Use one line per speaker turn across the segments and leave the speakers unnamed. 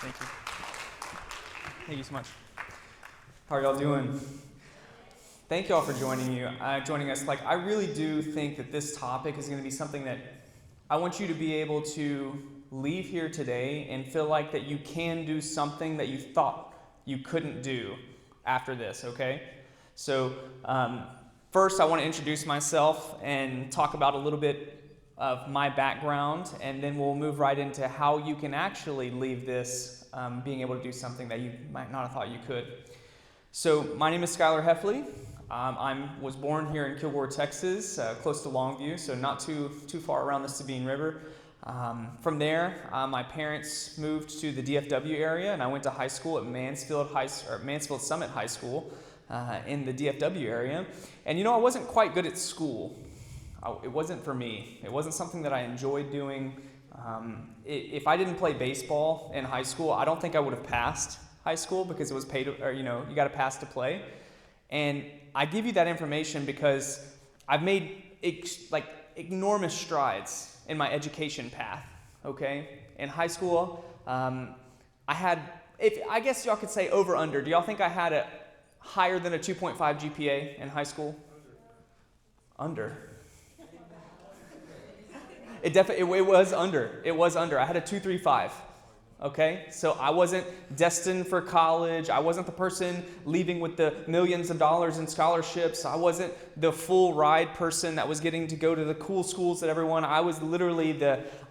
Thank you. Thank you so much. How are y'all doing? Thank y'all for joining us. I really do think that this topic is going to be something that I want you to be able to leave here today and feel like that you can do something that you thought you couldn't do after this, okay? So first I want to introduce myself and talk about a little bit of my background, and then we'll move right into how you can actually leave this being able to do something that you might not have thought you could. So my name is Skyler Hefley. I was born here in Kilgore, Texas, close to Longview, so not too far around the Sabine River. From there, my parents moved to the DFW area, and I went to high school at Mansfield Summit High School in the DFW area. And I wasn't quite good at school. It wasn't for me. It wasn't something that I enjoyed doing. If I didn't play baseball in high school, I don't think I would have passed high school because it was paid, you got to pass to play. And I give you that information because I've made enormous strides in my education path, okay? In high school, I guess y'all could say over under. Do y'all think I had a higher than a 2.5 GPA in high school? Under. It was under. It was under. I had a 2.35. Okay, so I wasn't destined for college. I wasn't the person leaving with the millions of dollars in scholarships. I wasn't the full ride person that was getting to go to the cool schools that everyone. I was literally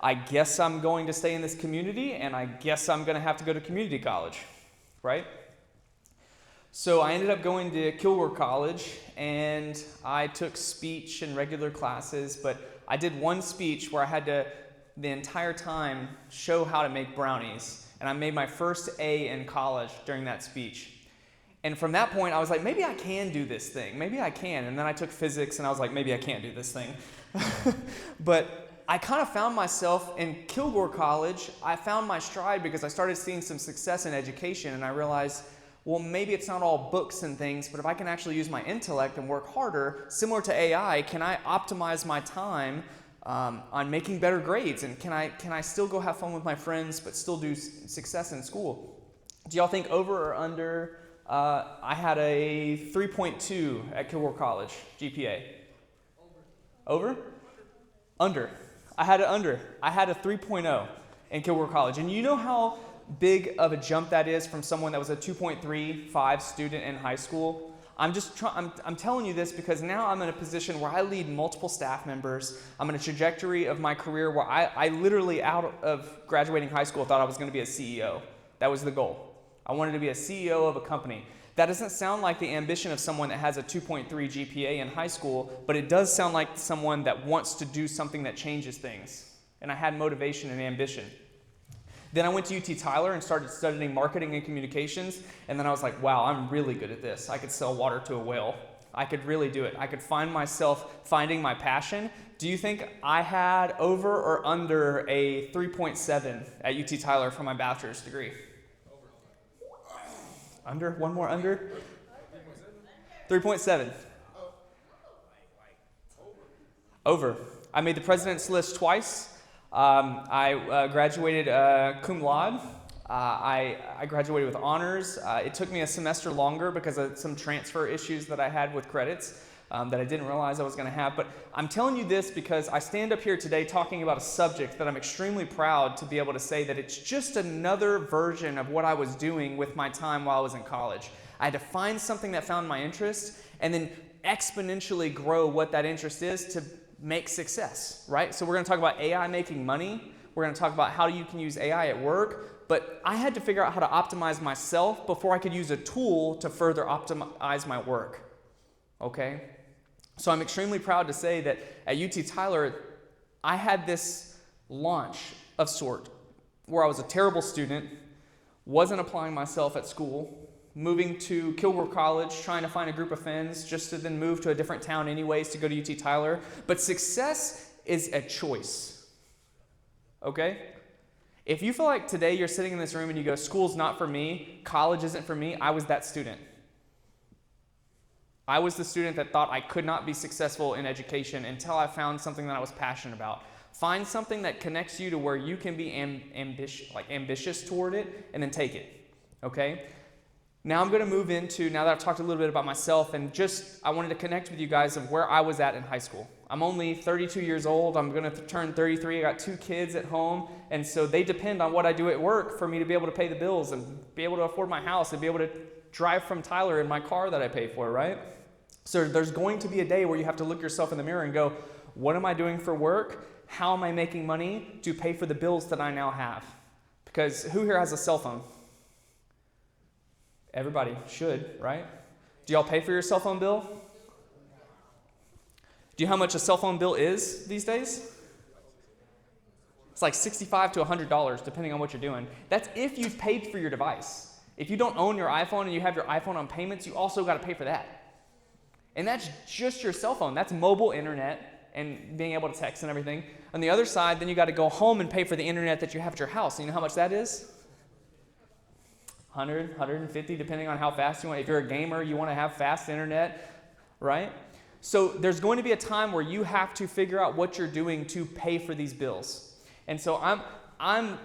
I guess I'm going to stay in this community, and I guess I'm going to have to go to community college, right? So I ended up going to Kilgore College, and I took speech and regular classes, but I did one speech where I had to the entire time show how to make brownies, and I made my first A in college during that speech. And from that point I was like, maybe I can do this thing, maybe I can. And then I took physics and I was like, maybe I can't do this thing. But I kind of found myself in Kilgore College. I found my stride because I started seeing some success in education, and I realized, well, maybe it's not all books and things, but if I can actually use my intellect and work harder, similar to AI, can I optimize my time on making better grades, and can I still go have fun with my friends but still do success in school? Do y'all think over or under? I had a 3.2 at Kilgore College GPA. Over? Under. I had an under. I had a 3.0 in Kilgore College, and you know how big of a jump that is from someone that was a 2.35 student in high school? I'm telling you this because now I'm in a position where I lead multiple staff members. I'm in a trajectory of my career where I literally, out of graduating high school, thought I was going to be a CEO. That was the goal. I wanted to be a CEO of a company. That doesn't sound like the ambition of someone that has a 2.3 GPA in high school, but it does sound like someone that wants to do something that changes things. And I had motivation and ambition. Then I went to UT Tyler and started studying marketing and communications, and then I was like, wow, I'm really good at this. I could sell water to a whale. I could really do it. I could find myself finding my passion. Do you think I had over or under a 3.7 at UT Tyler for my bachelor's degree? Under? One more under? 3.7. Over. I made the president's list twice. I graduated cum laude. I graduated with honors. It took me a semester longer because of some transfer issues that I had with credits that I didn't realize I was going to have. But I'm telling you this because I stand up here today talking about a subject that I'm extremely proud to be able to say that it's just another version of what I was doing with my time while I was in college. I had to find something that found my interest and then exponentially grow what that interest is to make success, right? So we're going to talk about AI making money. We're going to talk about how you can use AI at work. But I had to figure out how to optimize myself before I could use a tool to further optimize my work, okay? So I'm extremely proud to say that at UT Tyler, I had this launch of sort where I was a terrible student, wasn't applying myself at school, moving to Kilgore College, trying to find a group of friends just to then move to a different town anyways to go to UT Tyler. But success is a choice, okay? If you feel like today you're sitting in this room and you go, school's not for me, college isn't for me, I was that student. I was the student that thought I could not be successful in education until I found something that I was passionate about. Find something that connects you to where you can be ambitious toward it, and then take it, okay? Now I'm going to move into, now that I've talked a little bit about myself, and I wanted to connect with you guys of where I was at in high school. I'm only 32 years old. I'm going to turn 33. I got 2 kids at home, and so they depend on what I do at work for me to be able to pay the bills and be able to afford my house and be able to drive from Tyler in my car that I pay for, right? So there's going to be a day where you have to look yourself in the mirror and go, what am I doing for work? How am I making money to pay for the bills that I now have? Because who here has a cell phone? Everybody should, right? Do y'all pay for your cell phone bill? Do you know how much a cell phone bill is these days? It's like $65 to $100, depending on what you're doing. That's if you've paid for your device. If you don't own your iPhone and you have your iPhone on payments, you also got to pay for that. And that's just your cell phone. That's mobile internet and being able to text and everything. On the other side, then you got to go home and pay for the internet that you have at your house. And you know how much that is? 100, 150, depending on how fast you want. If you're a gamer, you want to have fast internet, right? So there's going to be a time where you have to figure out what you're doing to pay for these bills. And so I'm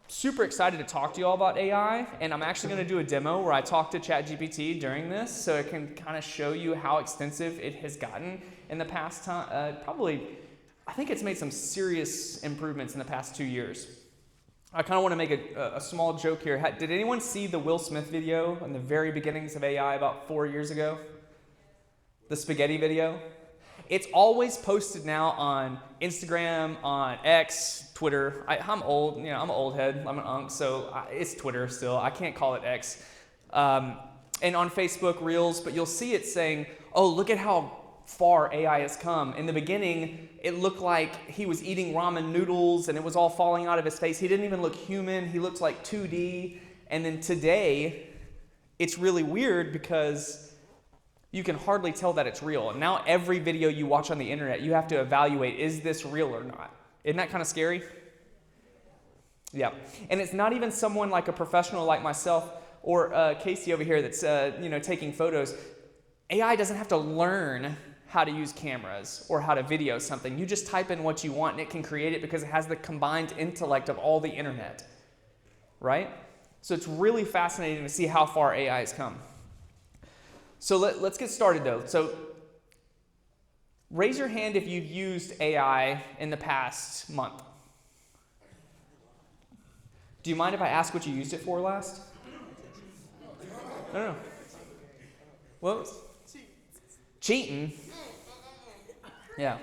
super excited to talk to you all about AI, and I'm actually going to do a demo where I talk to ChatGPT during this, so it can kind of show you how extensive it has gotten in the past time. I think it's made some serious improvements in the past 2 years. I kind of want to make a small joke here. Did anyone see the Will Smith video in the very beginnings of AI about 4 years ago? The spaghetti video? It's always posted now on Instagram, on X, Twitter. I'm old, I'm an old head. I'm an unk, so it's Twitter still. I can't call it X. And on Facebook Reels, but you'll see it saying, oh, look at how far AI has come. In the beginning, it looked like he was eating ramen noodles and it was all falling out of his face. He didn't even look human. He looked like 2D. And then today, it's really weird because you can hardly tell that it's real. And now every video you watch on the internet, you have to evaluate, is this real or not? Isn't that kind of scary? Yeah. And it's not even someone like a professional like myself or Casey over here that's taking photos. AI doesn't have to learn how to use cameras or how to video something. You just type in what you want and it can create it because it has the combined intellect of all the internet, right? So it's really fascinating to see how far AI has come. So let's get started though. So raise your hand if you've used AI in the past month. Do you mind if I ask what you used it for last? No. What? Cheating? Yeah.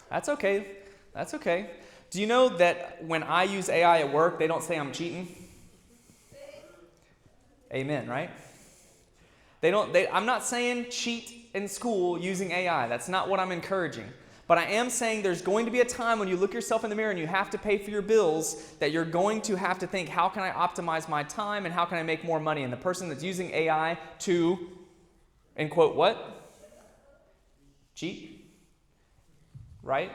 That's okay. That's okay. Do you know that when I use AI at work, they don't say I'm cheating? Amen, right? I'm not saying cheat in school using AI. That's not what I'm encouraging. But I am saying there's going to be a time when you look yourself in the mirror and you have to pay for your bills that you're going to have to think, how can I optimize my time and how can I make more money? And the person that's using AI to, in quote, what? Cheat? Right?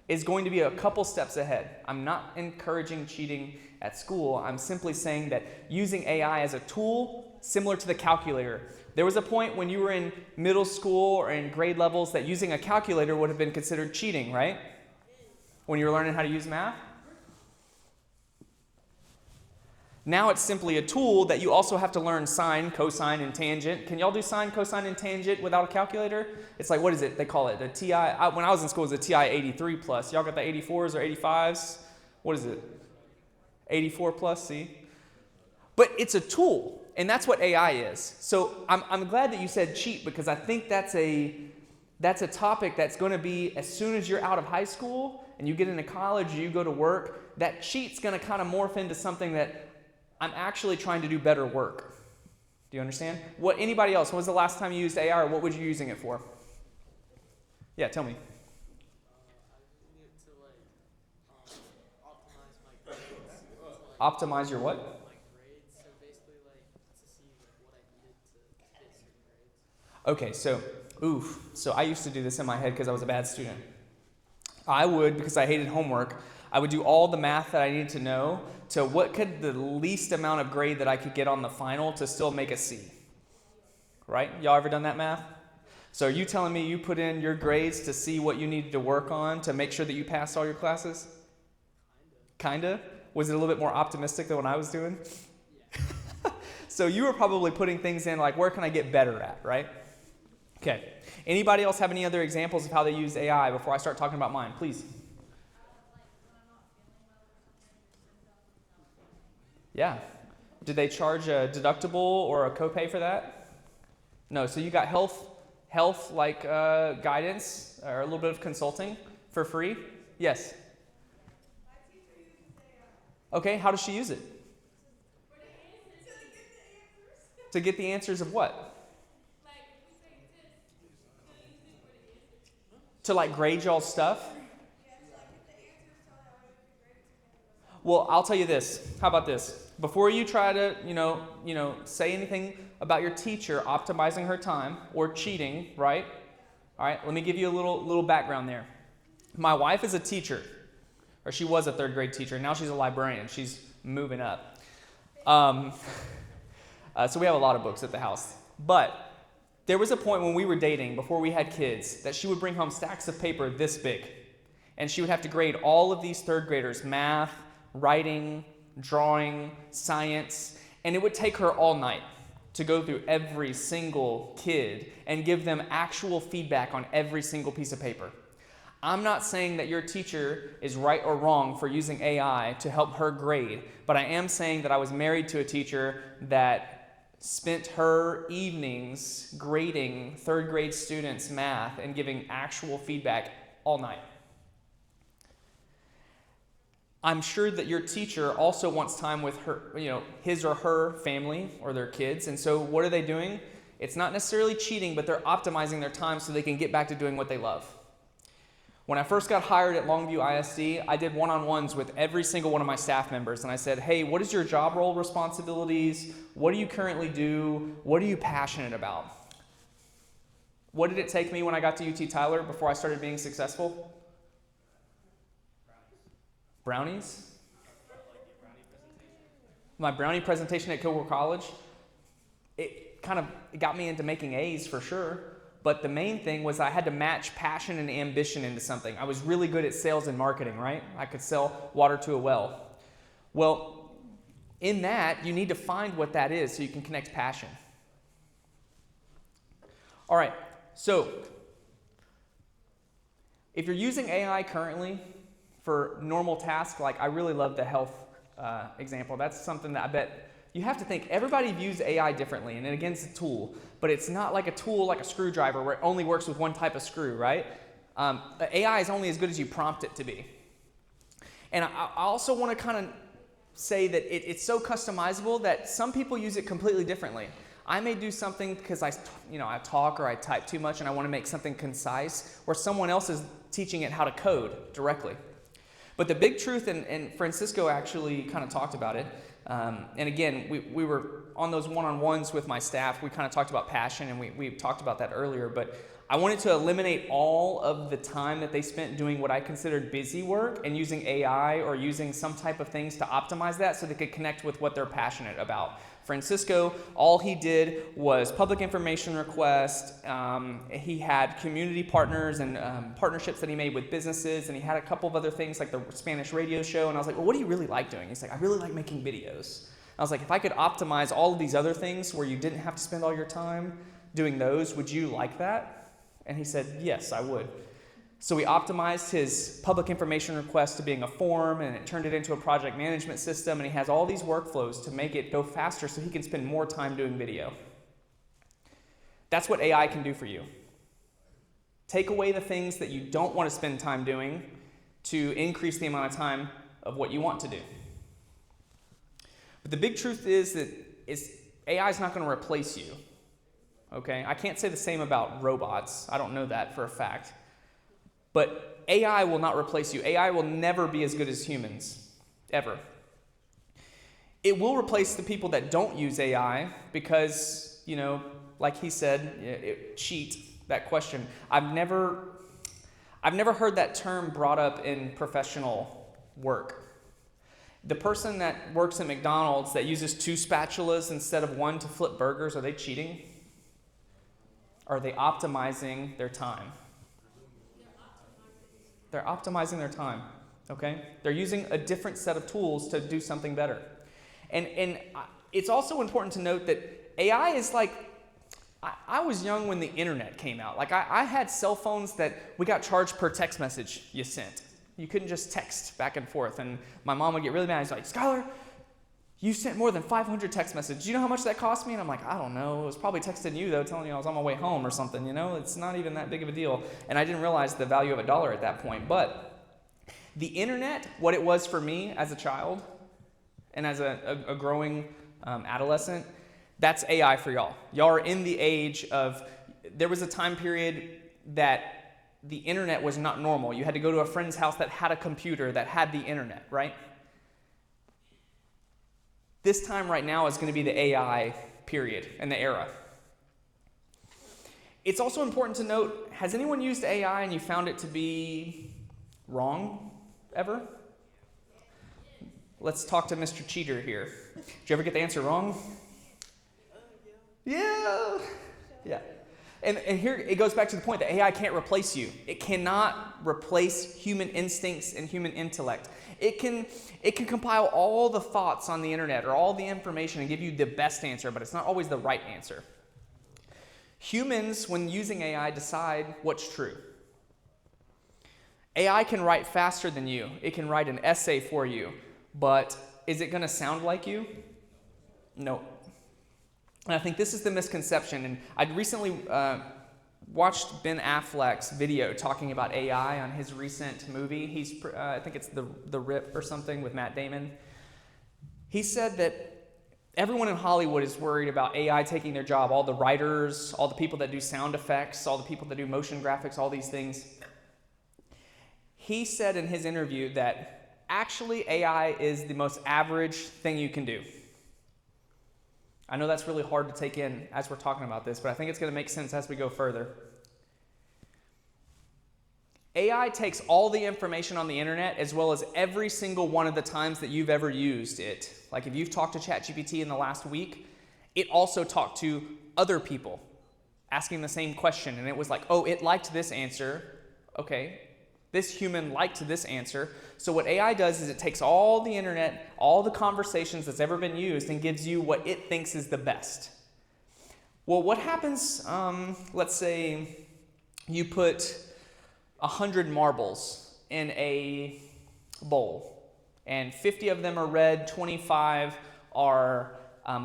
Is going to be a couple steps ahead. I'm not encouraging cheating at school. I'm simply saying that using AI as a tool, similar to the calculator. There was a point when you were in middle school or in grade levels that using a calculator would have been considered cheating, right? When you were learning how to use math. Now it's simply a tool that you also have to learn sine, cosine, and tangent. Can y'all do sine, cosine, and tangent without a calculator? It's like, what is it? They call it the TI. When I was in school, it was a TI 83 plus. Y'all got the 84s or 85s? What is it? 84 plus, see? But it's a tool, and that's what AI is. So I'm glad that you said cheat because I think that's a topic that's going to be, as soon as you're out of high school and you get into college or you go to work, that cheat's going to kind of morph into something that I'm actually trying to do better work. Do you understand? Anybody else, when was the last time you used AI or what was you using it for? Yeah, tell me. Optimize your what?
My grades, so basically to see what I needed to get certain grades.
Okay, so I used to do this in my head because I was a bad student. I would, because I hated homework, I would do all the math that I needed to know to what could the least amount of grade that I could get on the final to still make a C. Right? Y'all ever done that math? So are you telling me you put in your grades to see what you needed to work on to make sure that you passed all your classes? Kinda? Was it a little bit more optimistic than what I was doing? So you were probably putting things in like, where can I get better at, right? Okay. Anybody else have any other examples of how they use AI before I start talking about mine? Please. Yeah. Did they charge a deductible or a copay for that? No. So you got health like guidance or a little bit of consulting for free? Yes. Okay. How does she use it? To get the answers of what? To like grade y'all's stuff? Well, I'll tell you this. How about this? Before you try to, say anything about your teacher optimizing her time or cheating, right? All right, let me give you a little background there. My wife is a teacher, or she was a third grade teacher. Now she's a librarian. She's moving up. So we have a lot of books at the house. But there was a point when we were dating, before we had kids, that she would bring home stacks of paper this big. And she would have to grade all of these third graders, math, writing, drawing, science, and it would take her all night to go through every single kid and give them actual feedback on every single piece of paper. I'm not saying that your teacher is right or wrong for using AI to help her grade, but I am saying that I was married to a teacher that spent her evenings grading third grade students' math and giving actual feedback all night. I'm sure that your teacher also wants time with her, his or her family or their kids. And so what are they doing? It's not necessarily cheating, but they're optimizing their time so they can get back to doing what they love. When I first got hired at Longview ISD, I did one-on-ones with every single one of my staff members. And I said, hey, what is your job role responsibilities? What do you currently do? What are you passionate about? What did it take me when I got to UT Tyler before I started being successful? Brownies? My brownie presentation at Kilgore College, it got me into making A's for sure. But the main thing was I had to match passion and ambition into something. I was really good at sales and marketing, right? I could sell water to a well. Well, in that, you need to find what that is so you can connect passion. All right, so if you're using AI currently for normal tasks, like I really love the health example. That's something that I bet you have to think everybody views AI differently. And again, it's a tool, but it's not like a tool like a screwdriver where it only works with one type of screw, right? AI is only as good as you prompt it to be. And I also want to kind of say that it's so customizable that some people use it completely differently. I may do something because I talk or I type too much and I want to make something concise, where someone else is teaching it how to code directly. But the big truth, and Francisco actually kind of talked about it, and again, we were on those one-on-ones with my staff. We kind of talked about passion, and we talked about that earlier, but I wanted to eliminate all of the time that they spent doing what I considered busy work and using AI or using some type of things to optimize that so they could connect with what they're passionate about. Francisco, all he did was public information request. He had community partners and partnerships that he made with businesses, and he had a couple of other things like the Spanish radio show. And I was like, well, what do you really like doing? He's like, I really like making videos. I was like, if I could optimize all of these other things where you didn't have to spend all your time doing those, would you like that? And he said, yes, I would. So we optimized his public information request to being a form, and it turned it into a project management system, and he has all these workflows to make it go faster so he can spend more time doing video. That's what AI can do for you. Take away the things that you don't want to spend time doing to increase the amount of time of what you want to do. But the big truth is that AI is not going to replace you. Okay? I can't say the same about robots. I don't know that for a fact. But AI will not replace you. AI will never be as good as humans, ever. It will replace the people that don't use AI because, like he said, cheat, that question. I've never heard that term brought up in professional work. The person that works at McDonald's that uses 2 spatulas instead of 1 to flip burgers, are they cheating? Are they optimizing their time? They're optimizing their time. okay? They're using a different set of tools to do something better. And it's also important to note that AI is like, I was young when the internet came out. Like I had cell phones that we got charged per text message you sent. You couldn't just text back and forth. And my mom would get really mad. She's like, Skyler, you sent more than 500 text messages. Do you know how much that cost me? And I'm like, I don't know. It was probably texting you, though, telling you I was on my way home or something, you know? It's not even that big of a deal. And I didn't realize the value of $1 at that point. But the internet, what it was for me as a child and as a growing adolescent, that's AI for y'all. Y'all are in the age of, there was a time period that the internet was not normal. You had to go to a friend's house that had a computer that had the internet, right? This time right now is going to be the AI period and the era. It's also important to note, has anyone used AI and you found it to be wrong ever? Let's talk to Mr. Cheater here. Did you ever get the answer wrong? Yeah. And here it goes back to the point that AI can't replace you. It cannot replace human instincts and human intellect. It can compile all the thoughts on the internet or all the information and give you the best answer, but it's not always the right answer. Humans, when using AI, decide what's true. AI can write faster than you. It can write an essay for you, but is it going to sound like you? No. And I think this is the misconception. And I recently watched Ben Affleck's video talking about AI on his recent movie. I think it's the Rip or something with Matt Damon. He said that everyone in Hollywood is worried about AI taking their job. All the writers, all the people that do sound effects, all the people that do motion graphics, all these things. He said in his interview that actually AI is the most average thing you can do. I know that's really hard to take in as we're talking about this, but I think it's going to make sense as we go further. AI takes all the information on the internet as well as every single one of the times that you've ever used it. Like if you've talked to ChatGPT in the last week, it also talked to other people asking the same question. And it was like, oh, it liked this answer. Okay, this human liked this answer. So what AI does is it takes all the internet, all the conversations that's ever been used, and gives you what it thinks is the best. Well, what happens, let's say you put 100 marbles in a bowl, and 50 of them are red, 25 are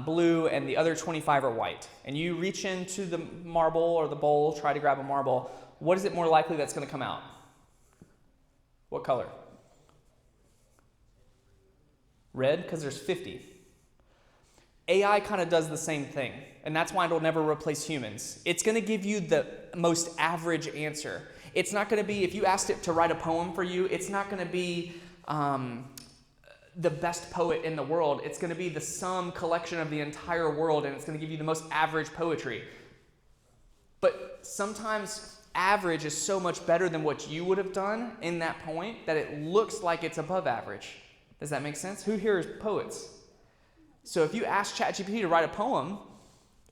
blue, and the other 25 are white. And you reach into the marble or the bowl, try to grab a marble. What is it more likely that's going to come out? What color? Red, because there's 50. AI kind of does the same thing, and that's why it'll never replace humans. It's going to give you the most average answer. It's not going to be, if you asked it to write a poem for you, it's not going to be the best poet in the world. It's going to be the sum collection of the entire world, and it's going to give you the most average poetry. But sometimes average is so much better than what you would have done in that point that it looks like it's above average. Does that make sense? Who here is poets? So if you ask ChatGPT to write a poem,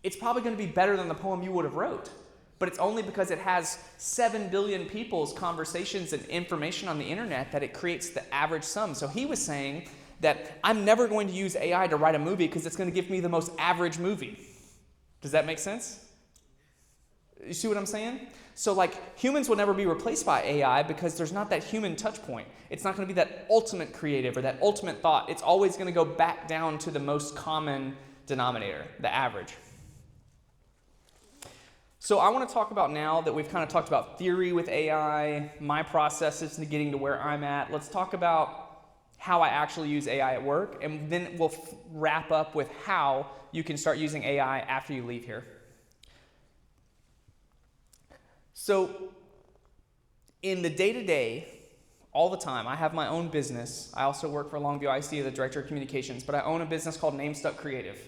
it's probably going to be better than the poem you would have wrote. But it's only because it has 7 billion people's conversations and information on the internet that it creates the average sum. So he was saying that I'm never going to use AI to write a movie because it's going to give me the most average movie. Does that make sense? You see what I'm saying? So like humans will never be replaced by AI because there's not that human touch point. It's not going to be that ultimate creative or that ultimate thought. It's always going to go back down to the most common denominator, the average. So I want to talk about, now that we've kind of talked about theory with AI, my processes to getting to where I'm at, let's talk about how I actually use AI at work, and then we'll wrap up with how you can start using AI after you leave here. So in the day-to-day, all the time, I have my own business. I also work for Longview ISD as the Director of Communications, but I own a business called Namestuck Creative.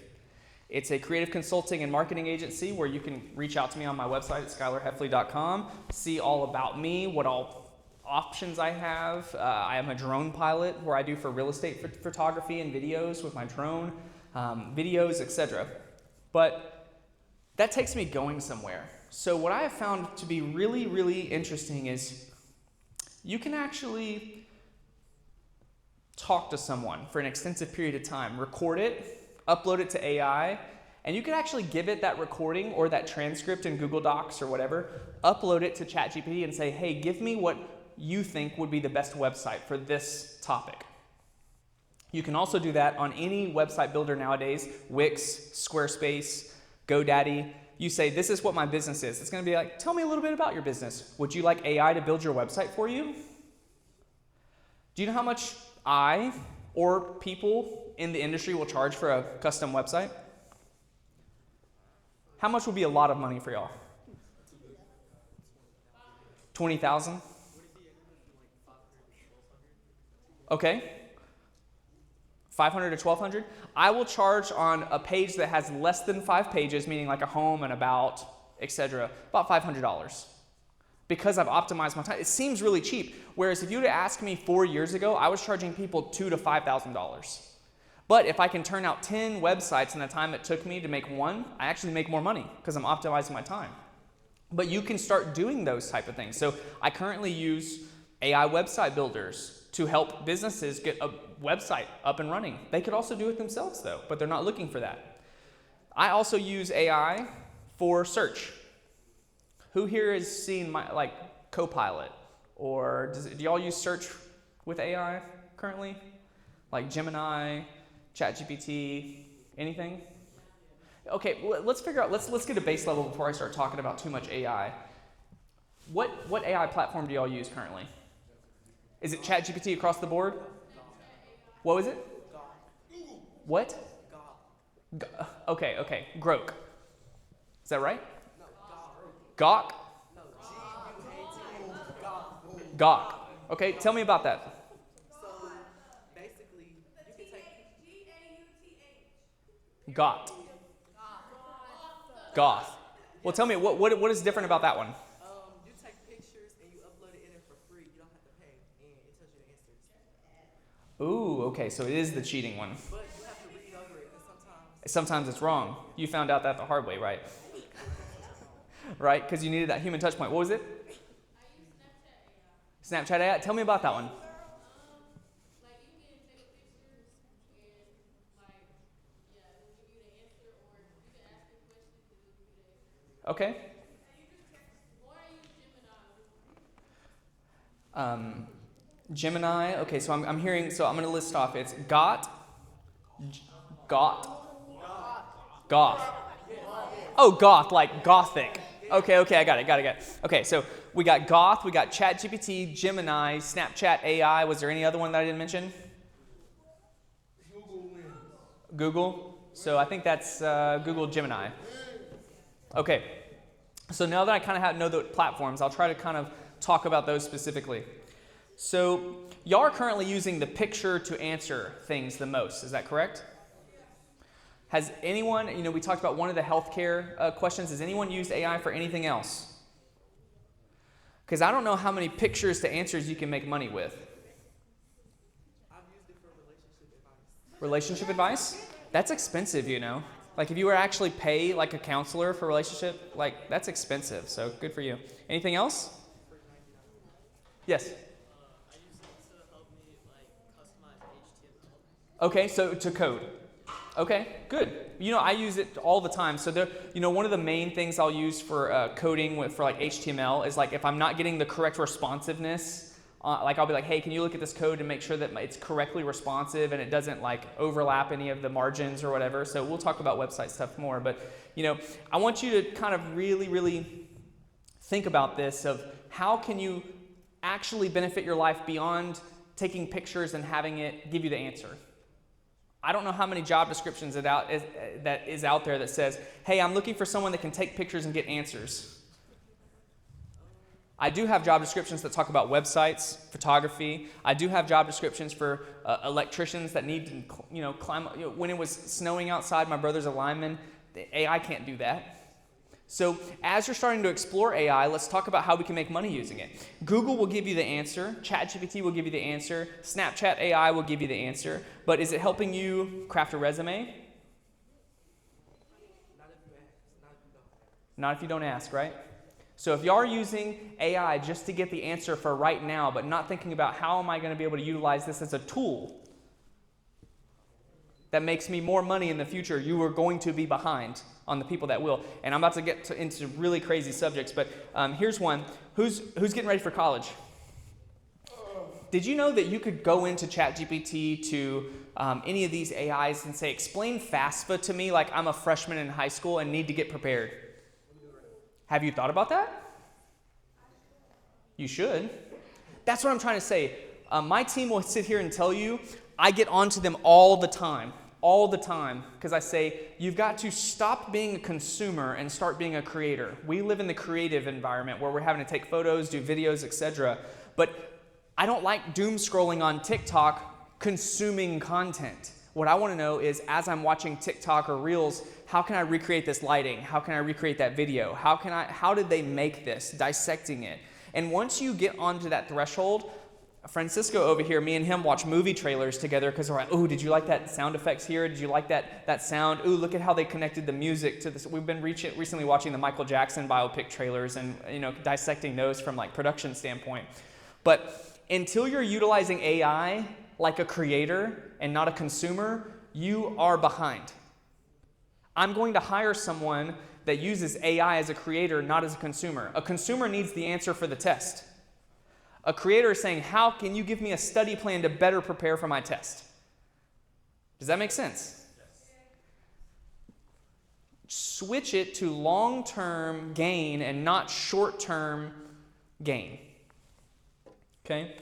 It's a creative consulting and marketing agency where you can reach out to me on my website at skylerhefley.com, see all about me, what all options I have. I am a drone pilot where I do for real estate photography and videos with my drone, videos, etc. But that takes me going somewhere. So what I have found to be really, really interesting is you can actually talk to someone for an extensive period of time, record it, upload it to AI, and you can actually give it that recording or that transcript in Google Docs or whatever, upload it to ChatGPT and say, hey, give me what you think would be the best website for this topic. You can also do that on any website builder nowadays, Wix, Squarespace, GoDaddy. You say, this is what my business is. It's going to be like, tell me a little bit about your business. Would you like AI to build your website for you? Do you know how much I or people in the industry will charge for a custom website? How much would be a lot of money for y'all? 20,000? Okay. 500 to 1,200? I will charge on a page that has less than 5 pages, meaning like a home and about, etc., about $500. Because I've optimized my time. It seems really cheap. Whereas if you would have asked me 4 years ago, I was charging people $2,000 to $5,000. But if I can turn out 10 websites in the time it took me to make one, I actually make more money because I'm optimizing my time. But you can start doing those type of things. So I currently use AI website builders to help businesses get a website up and running. They could also do it themselves though, but they're not looking for that. I also use AI for search. Who here has seen my Copilot? Or do y'all use search with AI currently? Like Gemini, ChatGPT, anything? Okay, let's figure out, let's get a base level before I start talking about too much AI. What AI platform do y'all use currently? Is it ChatGPT across the board? What was it? What? Okay. Grok. Is that right? Gawk? Gawk. Okay, tell me about that.
So basically, you can take
Got. Goth. Well, tell me, what is different about that one?
you take pictures and you upload it in it for free. You don't have to pay, and it tells you the answers.
Ooh, okay, so it is the cheating one.
But you have to read over it, because
Sometimes it's wrong. You found out that the hard way, right? Right, because you needed that human touch point. What was it?
I use Snapchat AI.
Snapchat AI? Tell me about that one.
Like you can take pictures and like, yeah, it will give you the answer, or you can ask it questions and it will give you the answer.
Okay.
Or I use Gemini.
Gemini. Okay, so I'm hearing. So I'm going to list off. It's got, goth. Oh, goth, like gothic. Okay, I got it. Okay, so we got Goth, we got ChatGPT, Gemini, Snapchat AI. Was there any other one that I didn't mention? Google. So I think that's Google Gemini. Okay. So now that I kind of know the platforms, I'll try to kind of talk about those specifically. So y'all are currently using the picture to answer things the most. Is that correct? Has anyone, we talked about one of the healthcare questions. Has anyone used AI for anything else? Because I don't know how many pictures to answers you can make money with.
I've used it for relationship advice.
Relationship advice? That's expensive, Like if you were to actually pay like a counselor for relationship, like that's expensive. So good for you. Anything else? Yes.
I use it to help me customize HTML.
Okay, so to code. Okay, good. I use it all the time. So one of the main things I'll use for coding for HTML is if I'm not getting the correct responsiveness, I'll be like, hey, can you look at this code and make sure that it's correctly responsive and it doesn't overlap any of the margins or whatever. So we'll talk about website stuff more. But I want you to kind of really, really think about this of how can you actually benefit your life beyond taking pictures and having it give you the answer. I don't know how many job descriptions that is out there that says, hey, I'm looking for someone that can take pictures and get answers. I do have job descriptions that talk about websites, photography. I do have job descriptions for electricians that need to, climb. When it was snowing outside, my brother's a lineman. The AI can't do that. So as you're starting to explore AI, let's talk about how we can make money using it. Google will give you the answer. ChatGPT will give you the answer. Snapchat AI will give you the answer. But is it helping you craft a resume? Not if you don't ask, right? So if you are using AI just to get the answer for right now, but not thinking about how am I going to be able to utilize this as a tool that makes me more money in the future, you are going to be behind on the people that will. And I'm about to get into really crazy subjects, but here's one. Who's getting ready for college? Did you know that you could go into ChatGPT to any of these AIs and say, explain FAFSA to me like I'm a freshman in high school and need to get prepared? Have you thought about that? You should. That's what I'm trying to say. My team will sit here and tell you, I get onto them all the time, because I say, you've got to stop being a consumer and start being a creator. We live in the creative environment where we're having to take photos, do videos, etc. But I don't like doom scrolling on TikTok consuming content. What I want to know is, as I'm watching TikTok or Reels, how can I recreate this lighting? How can I recreate that video? How did they make this? Dissecting it. And once you get onto that threshold, Francisco over here, me and him watch movie trailers together because we're like, oh, did you like that sound effects here? Did you like that sound? Ooh, look at how they connected the music to this. We've been recently watching the Michael Jackson biopic trailers and dissecting those from like production standpoint. But until you're utilizing AI like a creator and not a consumer, you are behind. I'm going to hire someone that uses AI as a creator, not as a consumer. A consumer needs the answer for the test. A creator is saying, how can you give me a study plan to better prepare for my test? Does that make sense? Yes. Switch it to long-term gain and not short-term gain. Okay?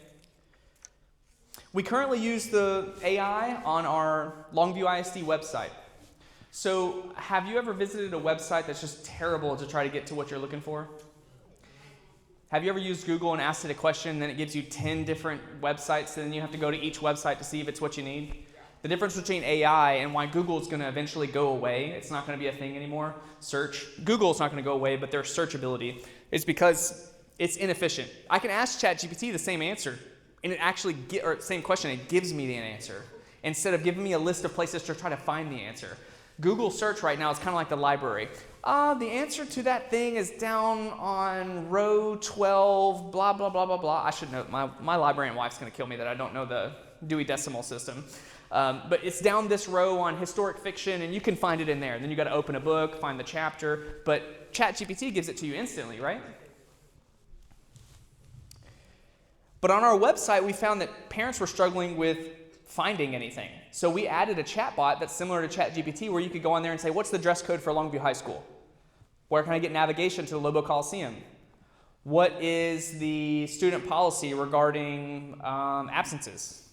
We currently use the AI on our Longview ISD website. So have you ever visited a website that's just terrible to try to get to what you're looking for? Have you ever used Google and asked it a question, and then it gives you 10 different websites, and then you have to go to each website to see if it's what you need? The difference between AI and why Google is going to eventually go away, it's not going to be a thing anymore, search. Google's not going to go away, but their searchability is because it's inefficient. I can ask ChatGPT the same answer, and it actually or same question, it gives me the answer, instead of giving me a list of places to try to find the answer. Google search right now is kind of like the library. The answer to that thing is down on row 12, blah, blah, blah, blah, blah. I should know. My librarian wife's going to kill me that I don't know the Dewey Decimal System. But it's down this row on historic fiction, and you can find it in there. Then you got to open a book, find the chapter. But ChatGPT gives it to you instantly, right? But on our website, we found that parents were struggling with finding anything. So we added a chatbot that's similar to ChatGPT where you could go on there and say, what's the dress code for Longview High School? Where can I get navigation to the Lobo Coliseum? What is the student policy regarding absences?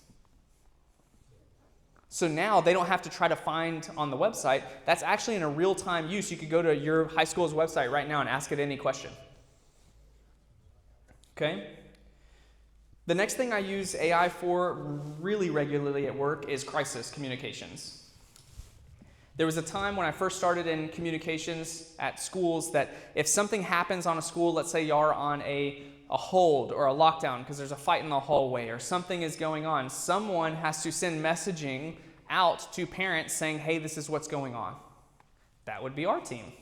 So now they don't have to try to find on the website. That's actually in a real-time use. You could go to your high school's website right now and ask it any question. Okay? The next thing I use AI for really regularly at work is crisis communications. There was a time when I first started in communications at schools that if something happens on a school, let's say you're on a hold or a lockdown because there's a fight in the hallway or something is going on, someone has to send messaging out to parents saying, hey, this is what's going on. That would be our team,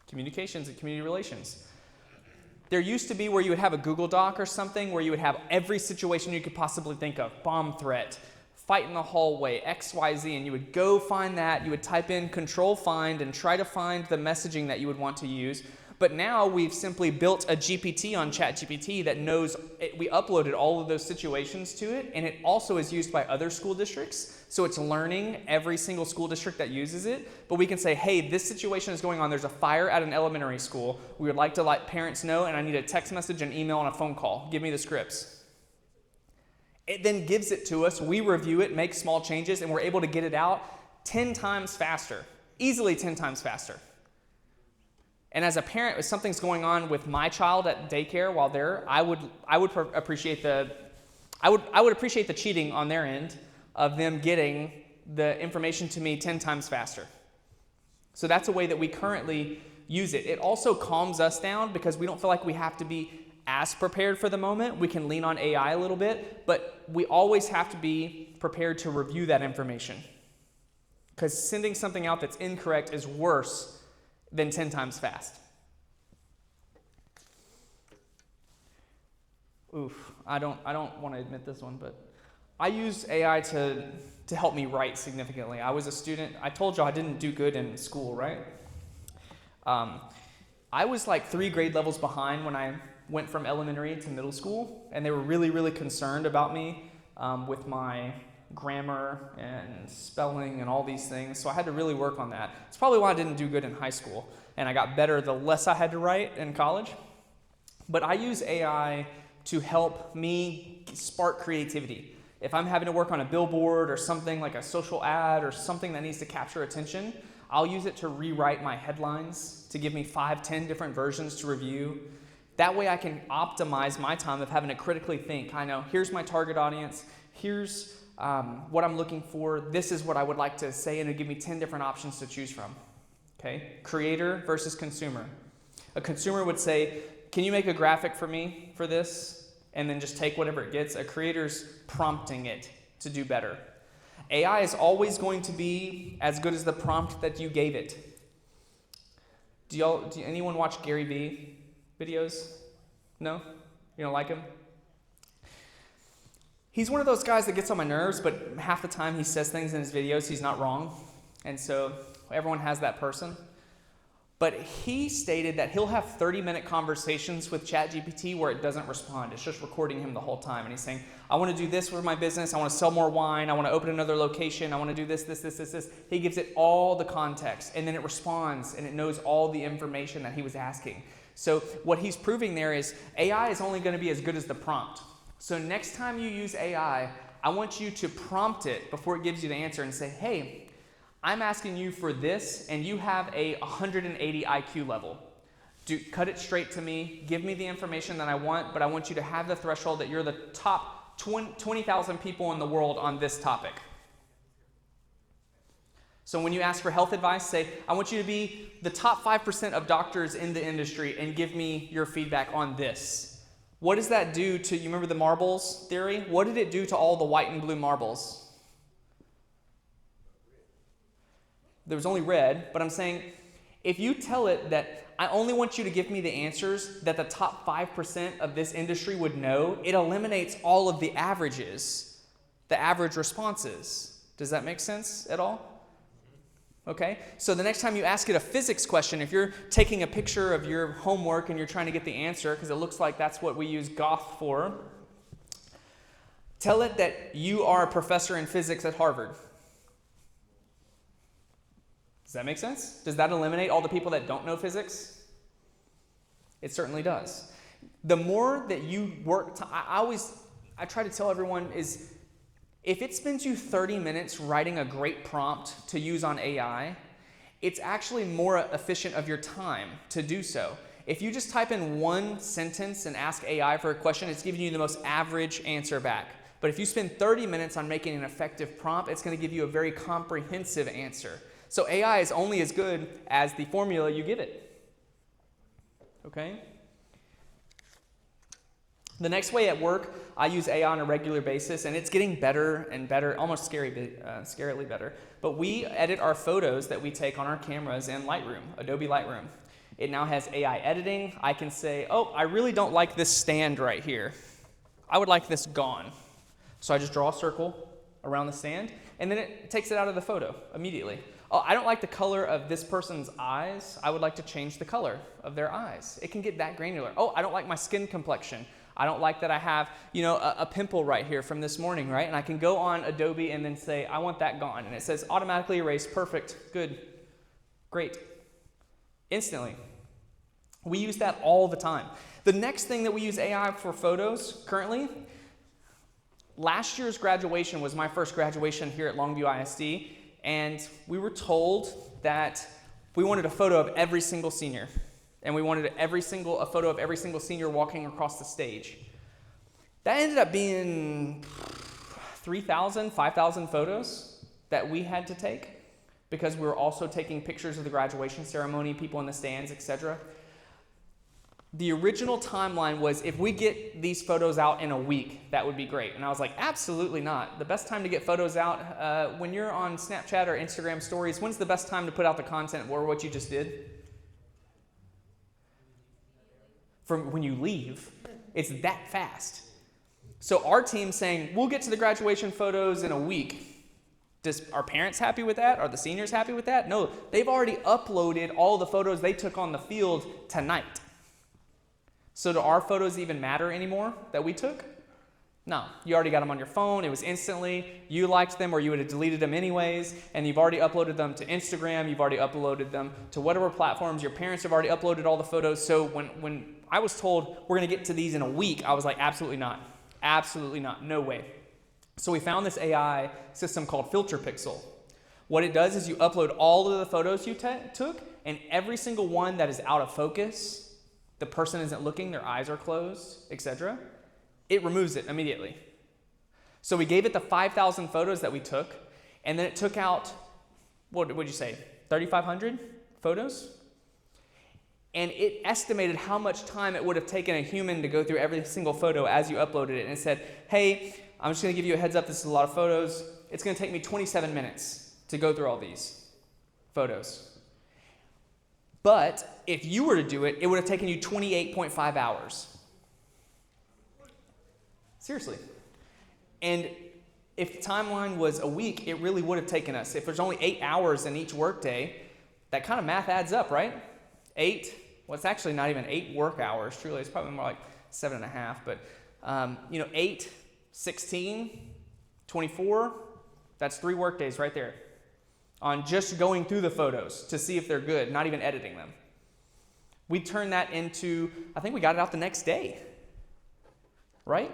communications and community relations. There used to be where you would have a Google Doc or something where you would have every situation you could possibly think of, bomb threat, fight in the hallway, XYZ, and you would go find that, you would type in control find and try to find the messaging that you would want to use. But now we've simply built a GPT on ChatGPT that knows, we uploaded all of those situations to it, and it also is used by other school districts. So it's learning every single school district that uses it. But we can say, hey, this situation is going on. There's a fire at an elementary school. We would like to let parents know, and I need a text message, an email, and a phone call. Give me the scripts. It then gives it to us. We review it, make small changes, and we're able to get it out 10 times faster, easily 10 times faster. And as a parent, if something's going on with my child at daycare while there, I would appreciate the cheating on their end of them getting the information to me 10 times faster. So that's a way that we currently use it. It also calms us down because we don't feel like we have to be as prepared for the moment. We can lean on AI a little bit, but we always have to be prepared to review that information. Because sending something out that's incorrect is worse than 10 times fast. Oof, I don't want to admit this one, but I use AI to help me write significantly. I was a student. I told you I didn't do good in school, right? I was like 3 grade levels behind when I went from elementary to middle school, and they were really, really concerned about me with my grammar and spelling and all these things. So I had to really work on that. It's probably why I didn't do good in high school, and I got better the less I had to write in college. But I use AI to help me spark creativity. If I'm having to work on a billboard or something like a social ad or something that needs to capture attention, I'll use it to rewrite my headlines, to give me 5, 10 different versions to review. That way I can optimize my time of having to critically think. I know, here's my target audience, here's what I'm looking for, this is what I would like to say, and it'll give me 10 different options to choose from. Okay? Creator versus consumer. A consumer would say, can you make a graphic for me for this? And then just take whatever it gets. A creator's prompting it to do better. AI is always going to be as good as the prompt that you gave it. Do anyone watch Gary Vee videos? No? You don't like him? He's one of those guys that gets on my nerves, but half the time he says things in his videos he's not wrong. And so everyone has that person. But he stated that he'll have 30-minute conversations with ChatGPT where it doesn't respond. It's just recording him the whole time. And he's saying, I want to do this for my business. I want to sell more wine. I want to open another location. I want to do this, this, this, this, this. He gives it all the context, and then it responds, and it knows all the information that he was asking. So what he's proving there is AI is only going to be as good as the prompt. So next time you use AI, I want you to prompt it before it gives you the answer and say, hey, I'm asking you for this, and you have a 180 IQ level. Cut it straight to me, give me the information that I want, but I want you to have the threshold that you're the top 20,000 people in the world on this topic. So when you ask for health advice, say, I want you to be the top 5% of doctors in the industry and give me your feedback on this. What does that do to, you remember the marbles theory? What did it do to all the white and blue marbles? There was only red, but I'm saying, if you tell it that I only want you to give me the answers that the top 5% of this industry would know, it eliminates all of the averages, the average responses. Does that make sense at all? Okay, so the next time you ask it a physics question, if you're taking a picture of your homework and you're trying to get the answer, because it looks like that's what we use Goth for, tell it that you are a professor in physics at Harvard. Does that make sense? Does that eliminate all the people that don't know physics? It certainly does. The more that you work, I try to tell everyone is, if it spends you 30 minutes writing a great prompt to use on AI, it's actually more efficient of your time to do so. If you just type in one sentence and ask AI for a question, it's giving you the most average answer back. But if you spend 30 minutes on making an effective prompt, it's going to give you a very comprehensive answer. So AI is only as good as the formula you give it. Okay? The next way at work, I use AI on a regular basis, and it's getting better and better, almost scarily better. But we edit our photos that we take on our cameras in Lightroom, Adobe Lightroom. It now has AI editing. I can say, oh, I really don't like this stand right here. I would like this gone. So I just draw a circle around the stand, and then it takes it out of the photo immediately. Oh, I don't like the color of this person's eyes. I would like to change the color of their eyes. It can get that granular. Oh, I don't like my skin complexion. I don't like that I have, a pimple right here from this morning, right? And I can go on Adobe and then say, I want that gone. And it says automatically erase, perfect, good, great, instantly. We use that all the time. The next thing that we use AI for photos currently, last year's graduation was my first graduation here at Longview ISD. And we were told that we wanted a photo of every single senior. And we wanted a photo of every single senior walking across the stage. That ended up being 3,000, 5,000 photos that we had to take because we were also taking pictures of the graduation ceremony, people in the stands, etc. The original timeline was, if we get these photos out in a week, that would be great. And I was like, absolutely not. The best time to get photos out, when you're on Snapchat or Instagram stories, when's the best time to put out the content or what you just did? From when you leave. It's that fast. So our team's saying, we'll get to the graduation photos in a week. Are parents happy with that? Are the seniors happy with that? No, they've already uploaded all the photos they took on the field tonight. So do our photos even matter anymore that we took? No, you already got them on your phone. It was instantly. You liked them or you would have deleted them anyways, and you've already uploaded them to Instagram. You've already uploaded them to whatever platforms. Your parents have already uploaded all the photos. So when I was told we're going to get to these in a week, I was like, absolutely not. Absolutely not. No way. So we found this AI system called Filter Pixel. What it does is you upload all of the photos you took, and every single one that is out of focus, the person isn't looking, their eyes are closed, etc., it removes it immediately. So we gave it the 5,000 photos that we took, and then it took out, what would you say, 3,500 photos? And it estimated how much time it would have taken a human to go through every single photo as you uploaded it. And it said, hey, I'm just going to give you a heads up, this is a lot of photos. It's going to take me 27 minutes to go through all these photos. But if you were to do it, it would have taken you 28.5 hours. Seriously. And if the timeline was a week, it really would have taken us. If there's only 8 hours in each workday, that kind of math adds up, right? 8, well, it's actually not even 8 work hours, truly. It's probably more like 7.5. But, 8, 16, 24, that's 3 work days right there on just going through the photos to see if they're good, not even editing them. We turned that into, I think we got it out the next day, right?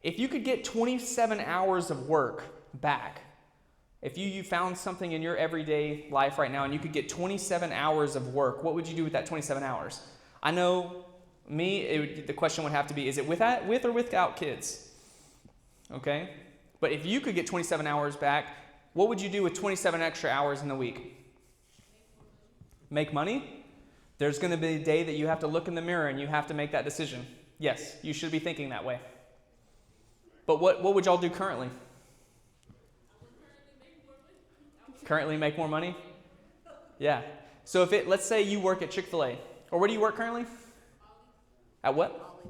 If you could get 27 hours of work back, if you found something in your everyday life right now and you could get 27 hours of work, what would you do with that 27 hours? I know the question would have to be, is it with or without kids? Okay? But if you could get 27 hours back, what would you do with 27 extra hours in the week? Make money? There's going to be a day that you have to look in the mirror and you have to make that decision. Yes, you should be thinking that way. But what would y'all do currently? Currently make more money? Yeah. So let's say you work at Chick-fil-A. Or where do you work currently? At what?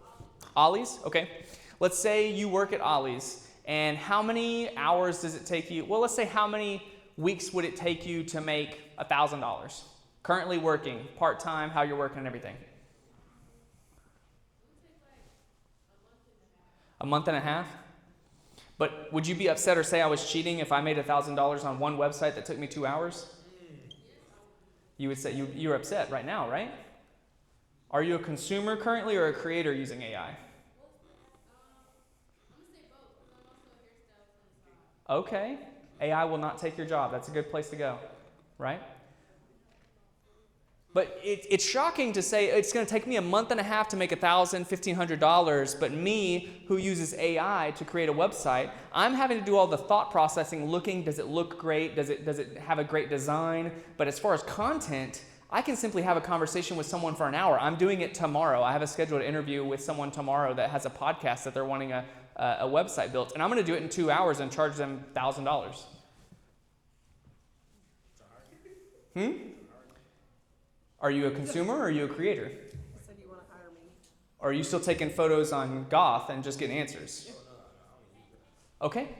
Ollie's? Okay. Let's say you work at Ollie's. And how many hours does it take you? Well, let's say how many weeks would it take you to make $1,000? Currently working, part-time, how you're working and everything. A month and a half? But would you be upset or say I was cheating if I made $1,000 on one website that took me 2 hours? You would say you're upset right now, right? Are you a consumer currently or a creator using AI? Okay. AI will not take your job. That's a good place to go, right? But it's shocking to say it's going to take me a month and a half to make $1,000, $1,500, but me, who uses AI to create a website, I'm having to do all the thought processing, looking, does it look great? Does it have a great design? But as far as content, I can simply have a conversation with someone for an hour. I'm doing it tomorrow. I have a scheduled interview with someone tomorrow that has a podcast that they're wanting a website built, and I'm going to do it in 2 hours and charge them $1,000. Are you a consumer or are you a creator?
You said you want to hire me.
Or are you still taking photos on Goth and just getting answers? Okay.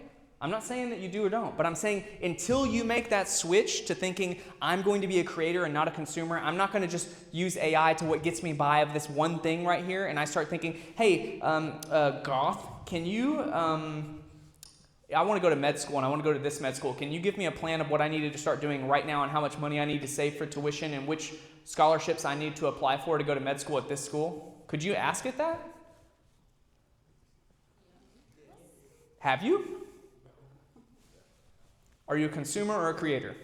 I'm not saying that you do or don't, but I'm saying until you make that switch to thinking I'm going to be a creator and not a consumer, I'm not going to just use AI to what gets me by of this one thing right here, and I start thinking, hey, Goth, can you, I want to go to med school and I want to go to this med school. Can you give me a plan of what I needed to start doing right now and how much money I need to save for tuition and which scholarships I need to apply for to go to med school at this school? Could you ask it that? Have you? Are you a consumer or a creator?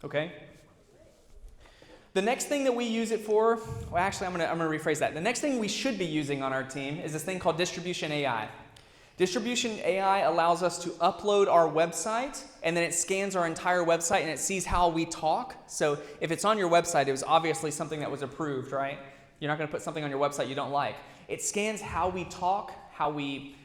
Okay. The next thing that we use it for, well, actually, I'm going to rephrase that. The next thing we should be using on our team is this thing called distribution AI. Distribution AI allows us to upload our website, and then it scans our entire website, and it sees how we talk. So if it's on your website, it was obviously something that was approved, right? You're not going to put something on your website you don't like. It scans how we talk, how we,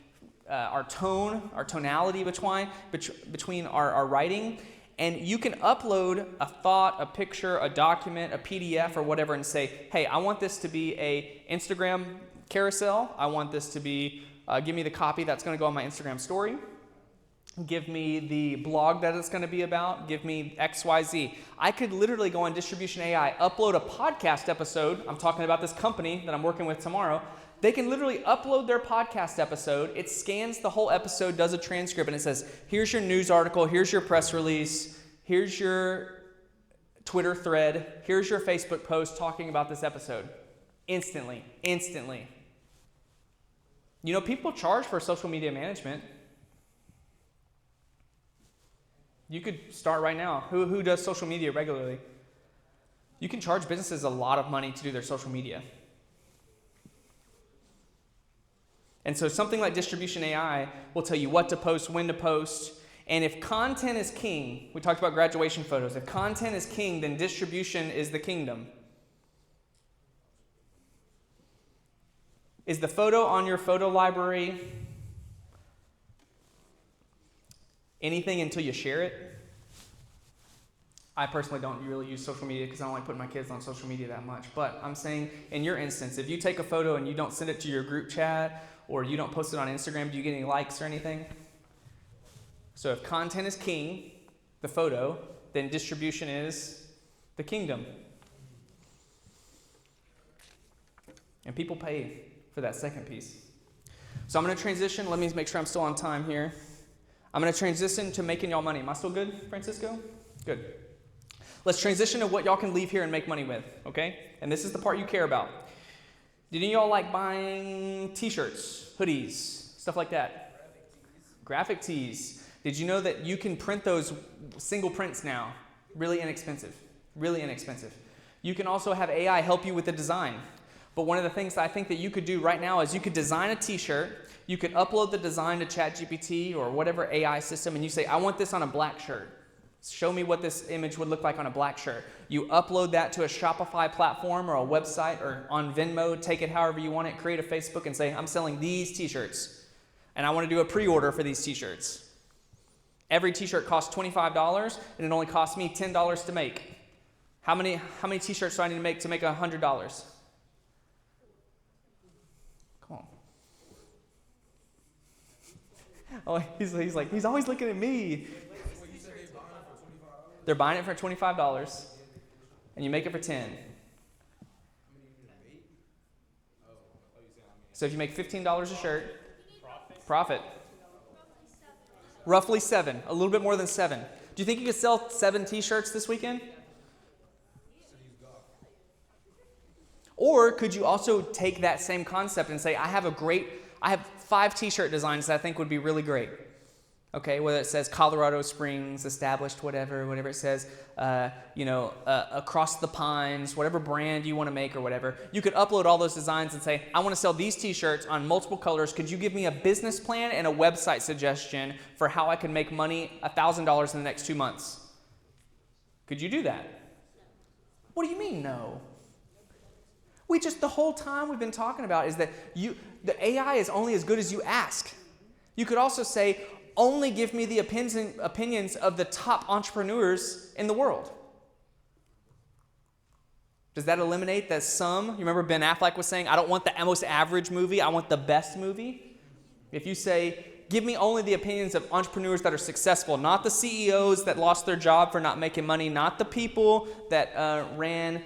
our tone, our tonality between our writing, and you can upload a thought, a picture, a document, a PDF, or whatever, and say, hey, I want this to be a Instagram carousel. I want this to be, give me the copy that's going to go on my Instagram story. Give me the blog that it's going to be about. Give me XYZ. I could literally go on Distribution AI, upload a podcast episode. I'm talking about this company that I'm working with tomorrow. They can literally upload their podcast episode. It scans the whole episode, does a transcript, and it says, here's your news article, here's your press release, here's your Twitter thread, here's your Facebook post talking about this episode. Instantly. You know, people charge for social media management. You could start right now. Who does social media regularly? You can charge businesses a lot of money to do their social media. And so something like Distribution AI will tell you what to post, when to post. And if content is king, we talked about graduation photos. If content is king, then distribution is the kingdom. Is the photo on your photo library anything until you share it? I personally don't really use social media because I don't like putting my kids on social media that much. But I'm saying in your instance, if you take a photo and you don't send it to your group chat or you don't post it on Instagram, do you get any likes or anything? So if content is king, the photo, then distribution is the kingdom. And people pay for that second piece. So I'm going to transition. Let me make sure I'm still on time here. I'm going to transition to making y'all money. Am I still good, Francisco? Good. Let's transition to what y'all can leave here and make money with, okay? And this is the part you care about. Did any of y'all like buying t-shirts, hoodies, stuff like that? Graphic tees. Did you know that you can print those single prints now? Really inexpensive. You can also have AI help you with the design. But one of the things that I think that you could do right now is you could design a t-shirt. You could upload the design to ChatGPT or whatever AI system, and you say, I want this on a black shirt. Show me what this image would look like on a black shirt. You upload that to a Shopify platform or a website or on Venmo, take it however you want it, create a Facebook and say, I'm selling these t-shirts, and I want to do a pre-order for these t-shirts. Every t-shirt costs $25, and it only costs me $10 to make. How many t-shirts do I need to make $100? Oh, he's always looking at me. They're buying it for $25, and you make it for $10. So if you make $15 a shirt, profit. Roughly 7, a little bit more than 7. Do you think you could sell 7 t-shirts this weekend? Or could you also take that same concept and say, I have 5 t-shirt designs that I think would be really great. Okay, whether it says Colorado Springs, established, whatever it says, across the pines, whatever brand you want to make or whatever. You could upload all those designs and say, I want to sell these t-shirts on multiple colors. Could you give me a business plan and a website suggestion for how I can make money, $1,000 in the next 2 months? Could you do that? What do you mean, no? The whole time we've been talking about is that the AI is only as good as you ask. You could also say, only give me the opinions of the top entrepreneurs in the world. Does that eliminate the sum? You remember Ben Affleck was saying, I don't want the most average movie, I want the best movie. If you say, give me only the opinions of entrepreneurs that are successful, not the CEOs that lost their job for not making money, not the people that ran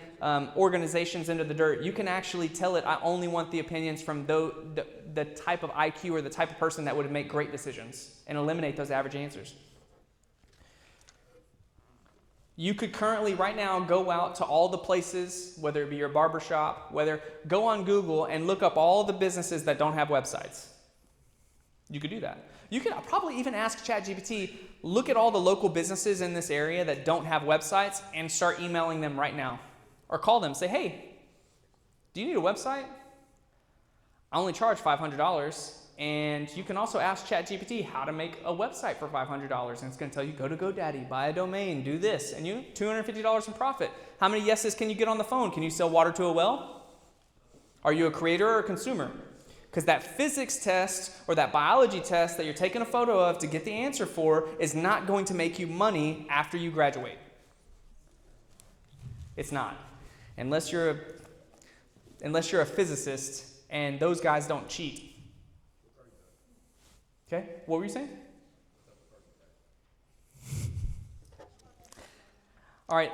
organizations into the dirt. You can actually tell it, I only want the opinions from the type of IQ or the type of person that would make great decisions and eliminate those average answers. You could currently right now go out to all the places, whether it be your barbershop, go on Google and look up all the businesses that don't have websites. You could do that. You could probably even ask ChatGPT, look at all the local businesses in this area that don't have websites and start emailing them right now. Or call them, say, hey, do you need a website? I only charge $500. And you can also ask ChatGPT how to make a website for $500. And it's going to tell you, go to GoDaddy, buy a domain, do this. And you $250 in profit. How many yeses can you get on the phone? Can you sell water to a well? Are you a creator or a consumer? Because that physics test or that biology test that you're taking a photo of to get the answer for is not going to make you money after you graduate. It's not. Unless you're a physicist and those guys don't cheat. Okay, what were you saying? All right,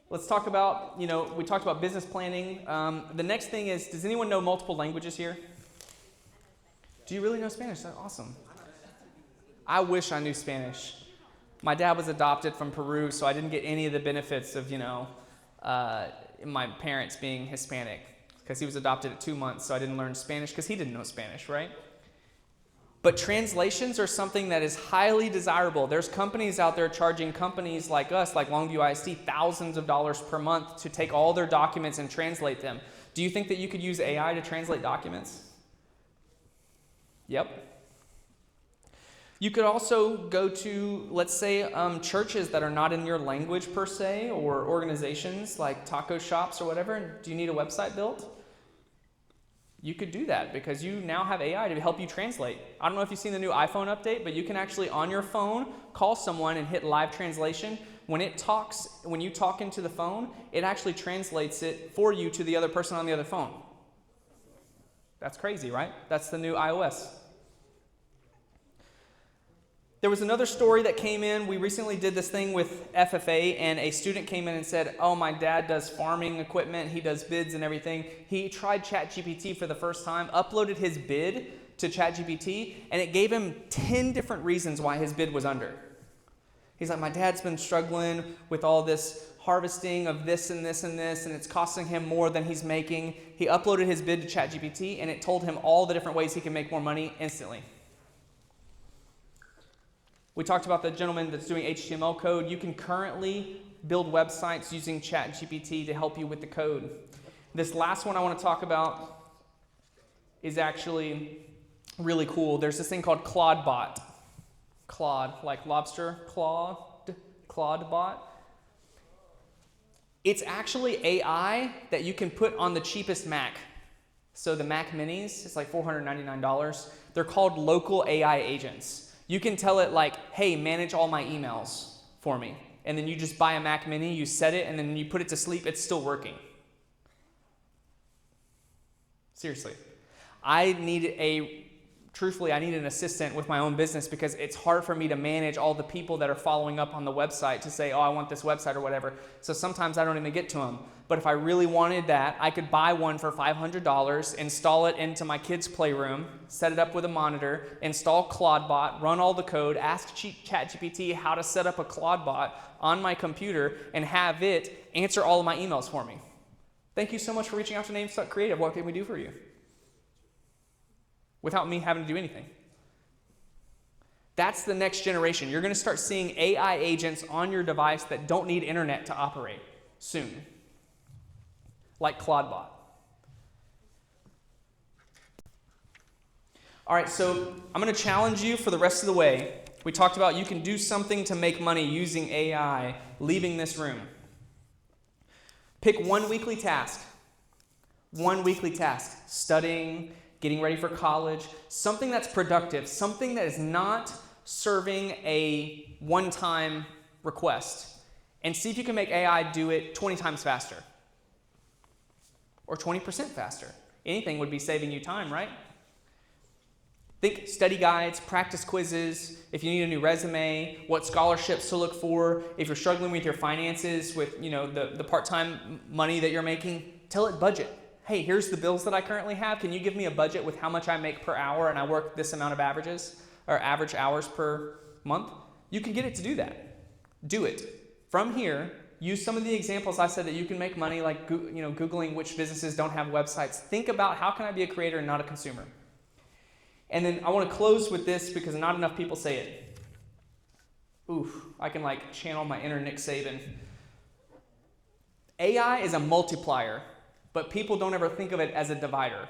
let's talk about, we talked about business planning. The next thing is, does anyone know multiple languages here? Do you really know Spanish? That's awesome. I wish I knew Spanish. My dad was adopted from Peru, so I didn't get any of the benefits of, my parents being Hispanic, because he was adopted at 2 months, so I didn't learn Spanish because he didn't know Spanish, right? But translations are something that is highly desirable. There's companies out there charging companies like us, like Longview ISD, thousands of dollars per month to take all their documents and translate them. Do you think that you could use AI to translate documents? Yep. You could also go to, let's say, churches that are not in your language per se, or organizations like taco shops or whatever. Do you need a website built? You could do that because you now have AI to help you translate. I don't know if you've seen the new iPhone update, but you can actually on your phone call someone and hit live translation. When you talk into the phone, it actually translates it for you to the other person on the other phone. That's crazy, right? That's the new iOS. There was another story that came in. We recently did this thing with FFA, and a student came in and said, oh, my dad does farming equipment. He does bids and everything. He tried ChatGPT for the first time, uploaded his bid to ChatGPT, and it gave him 10 different reasons why his bid was under. He's like, my dad's been struggling with all this harvesting of this and this and this, and it's costing him more than he's making. He uploaded his bid to ChatGPT, and it told him all the different ways he can make more money instantly. We talked about the gentleman that's doing HTML code. You can currently build websites using ChatGPT to help you with the code. This last one I want to talk about is actually really cool. There's this thing called Claudebot. Claude, like lobster, Claudebot. It's actually AI that you can put on the cheapest Mac. So the Mac Minis, it's like $499. They're called local AI agents. You can tell it like, hey, manage all my emails for me. And then you just buy a Mac Mini, you set it, and then you put it to sleep, it's still working. Seriously. I need an assistant with my own business because it's hard for me to manage all the people that are following up on the website to say, oh, I want this website or whatever. So sometimes I don't even get to them. But if I really wanted that, I could buy one for $500, install it into my kids' playroom, set it up with a monitor, install Claudebot, run all the code, ask ChatGPT how to set up a Claudebot on my computer, and have it answer all of my emails for me. Thank you so much for reaching out to Namestuck Creative. What can we do for you? Without me having to do anything. That's the next generation. You're going to start seeing AI agents on your device that don't need internet to operate soon. Like Claudebot. All right, so I'm going to challenge you for the rest of the way. We talked about you can do something to make money using AI leaving this room. Pick one weekly task. One weekly task. Studying, getting ready for college, something that's productive, something that is not serving a one-time request. And see if you can make AI do it 20 times faster. Or 20% faster. Anything would be saving you time, right? Think study guides, practice quizzes, if you need a new resume, what scholarships to look for, if you're struggling with your finances, with the part-time money that you're making, tell it budget. Hey, here's the bills that I currently have. Can you give me a budget with how much I make per hour and I work this amount of averages or average hours per month? You can get it to do that. Do it. From here, use some of the examples I said that you can make money, like Googling which businesses don't have websites. Think about how can I be a creator and not a consumer. And then I want to close with this because not enough people say it. Oof, I can channel my inner Nick Saban. AI is a multiplier, but people don't ever think of it as a divider.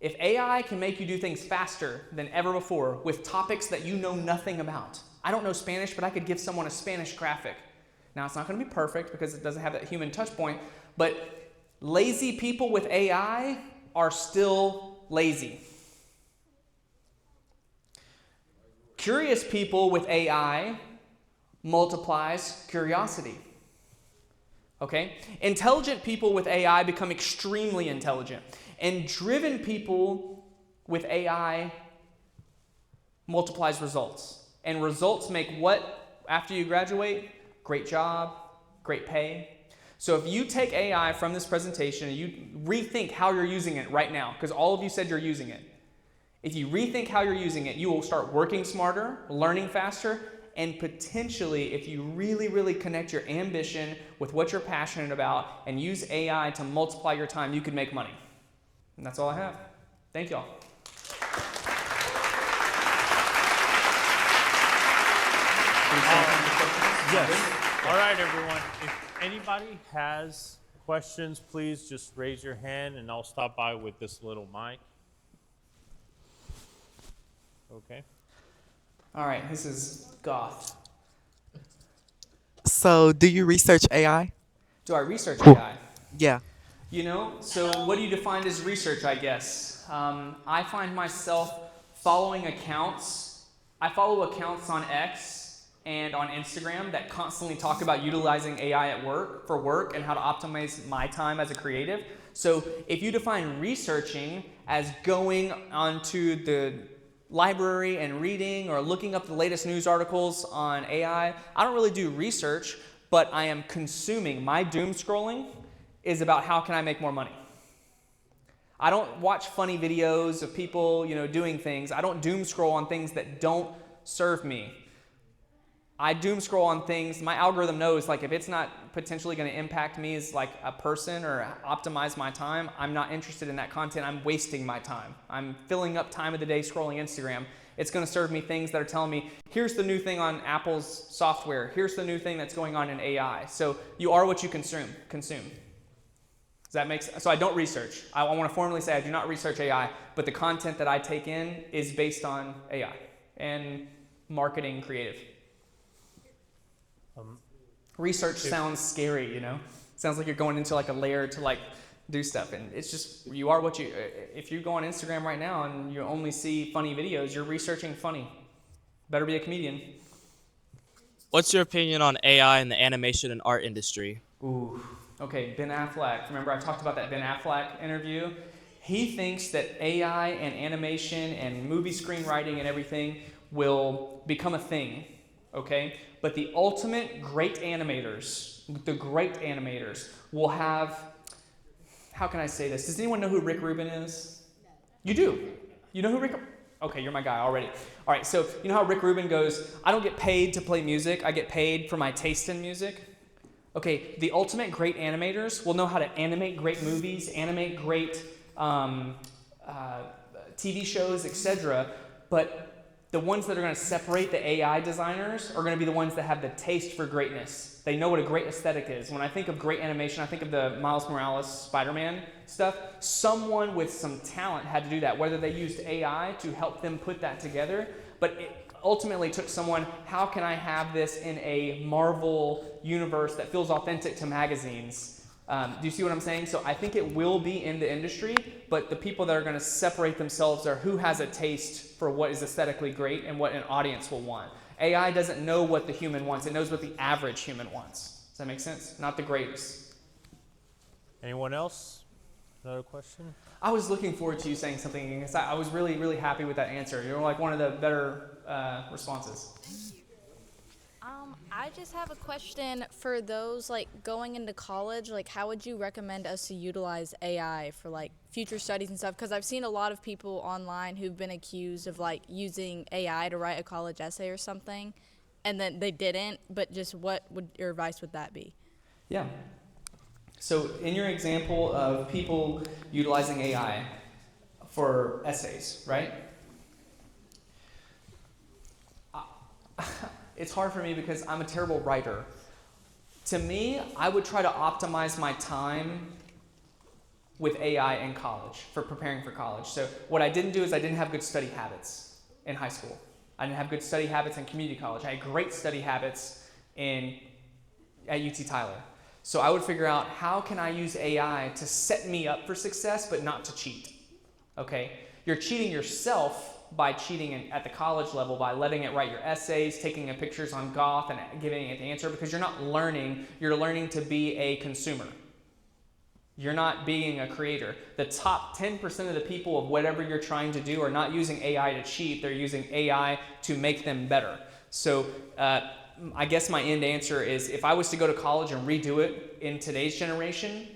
If AI can make you do things faster than ever before with topics that you know nothing about. I don't know Spanish, but I could give someone a Spanish graphic. Now, it's not going to be perfect because it doesn't have that human touch point, but lazy people with AI are still lazy. Curious people with AI multiplies curiosity. Okay? Intelligent people with AI become extremely intelligent. And driven people with AI multiplies results. And results make what after you graduate? Great job, great pay. So if you take AI from this presentation and you rethink how you're using it right now, because all of you said you're using it. If you rethink how you're using it, you will start working smarter, learning faster, and potentially, if you really, really connect your ambition with what you're passionate about and use AI to multiply your time, you can make money. And that's all I have. Thank y'all.
Yes. All right, everyone. If anybody has questions, please just raise your hand and I'll stop by with this little mic. Okay.
All right, this is Goth.
So, do you research AI?
Do I research AI?
Yeah.
You know, so what do you define as research, I guess? I find myself following accounts. I follow accounts on X and on Instagram that constantly talk about utilizing AI at work, for work, and how to optimize my time as a creative. So if you define researching as going onto the library and reading or looking up the latest news articles on AI, I don't really do research, but I am consuming. My doom scrolling is about how can I make more money. I don't watch funny videos of people, doing things. I don't doom scroll on things that don't serve me. I doom scroll on things, my algorithm knows, like, if it's not potentially going to impact me as like a person or optimize my time, I'm not interested in that content. I'm wasting my time. I'm filling up time of the day scrolling Instagram. It's going to serve me things that are telling me, here's the new thing on Apple's software. Here's the new thing that's going on in AI. So you are what you consume. Does that make sense? So I don't research. I want to formally say I do not research AI, but the content that I take in is based on AI and marketing creative. Research sounds scary, Sounds like you're going into like a layer to like do stuff, and it's just, you are what you. If you go on Instagram right now and you only see funny videos, you're researching funny. Better be a comedian.
What's your opinion on AI in the animation and art industry?
Ooh, okay, Ben Affleck. Remember I talked about that Ben Affleck interview? He thinks that AI and animation and movie screenwriting and everything will become a thing, okay? But the ultimate great animators, will have, how can I say this? Does anyone know who Rick Rubin is? No. You do? You know who Rick? Okay, you're my guy already. All right, so you know how Rick Rubin goes, I don't get paid to play music, I get paid for my taste in music? Okay, the ultimate great animators will know how to animate great movies, animate great TV shows, etc., but the ones that are going to separate the AI designers are going to be the ones that have the taste for greatness. They know what a great aesthetic is. When I think of great animation, I think of the Miles Morales Spider-Man stuff. Someone with some talent had to do that, whether they used AI to help them put that together, but it ultimately took someone, how can I have this in a Marvel universe that feels authentic to magazines? Do you see what I'm saying? So I think it will be in the industry, but the people that are going to separate themselves are who has a taste for what is aesthetically great and what an audience will want. AI doesn't know what the human wants. It knows what the average human wants. Does that make sense? Not the greatest.
Anyone else? Another question?
I was looking forward to you saying something, because I was really, really happy with that answer. You're like one of the better responses.
I just have a question for those like going into college. Like, how would you recommend us to utilize AI for like future studies and stuff? Because I've seen a lot of people online who've been accused of like using AI to write a college essay or something, and then they didn't. But just what would your advice would that be?
Yeah. So in your example of people utilizing AI for essays, right? It's hard for me because I'm a terrible writer. To me, I would try to optimize my time with AI in college, for preparing for college. So what I didn't do is I didn't have good study habits in high school. I didn't have good study habits in community college. I had great study habits at UT Tyler. So I would figure out, how can I use AI to set me up for success but not to cheat? Okay? You're cheating yourself by cheating at the college level, by letting it write your essays, taking pictures on Goth and giving it the answer, because you're not learning, you're learning to be a consumer. You're not being a creator. The top 10% of the people of whatever you're trying to do are not using AI to cheat. They're using AI to make them better. So I guess my end answer is if I was to go to college and redo it in today's generation,